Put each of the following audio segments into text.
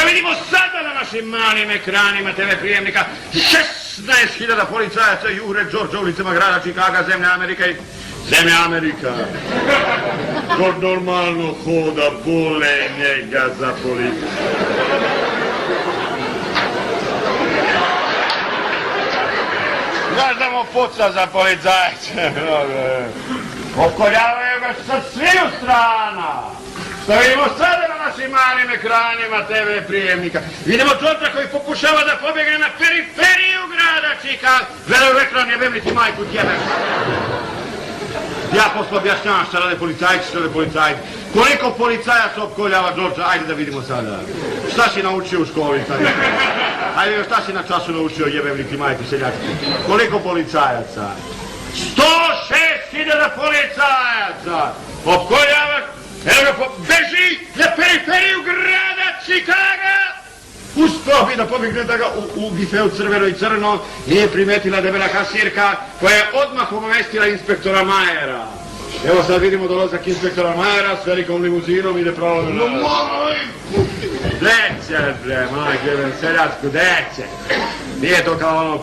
vidimo sada na našim malim ekranima TV prijemnika 16.000 policajaca jure Đorđa ulicama grada Čikaga, zemlja Amerika i... Zemlja Amerika. Ko normalno hoda, bole njega za policiju. Znaš da mu puca za policajce. Opkoljavaju ga sa sviju strana. Što vidimo sada na našim malim ekranima TV prijemnika. Vidimo Đorđa koji pokušava da pobjegne na periferiju grada Čikaga. Gledaju u ekran, jebem ti majku tjebe. Ja posle objašnjavam šta rade policajci, šta rade policajci. Koliko policajaca opkoljava Đorđa? Ajde da vidimo sada. Šta si naučio u školi? Ajde, šta si na času naučio, jebem li ti majku seljačku? Koliko policajaca? 106.000 policajaca! Opkoljava, evo, beži na periferiju grada Čikaga! Uspio bi da pobjegne da ga u bifeu crveno i crno nije primetila debela kasirka koja je odmah obavestila inspektora Majera. Evo sad vidimo dolazak inspektora Majera s velikom limuzinom ide pravo do nas. Deće, bre, majke, seljacku, deće. Nije to kao ono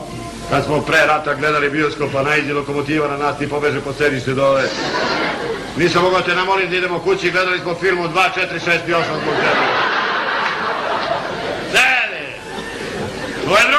kad smo pre rata gledali bioskopa, naiđe lokomotiva na nas i pobeže po sedište dole. Nisam mogao te namolim da idemo kući, gledali smo filmu 2, 4, 6 i 8 zbog tebe. Sedi! Ovo je drugo!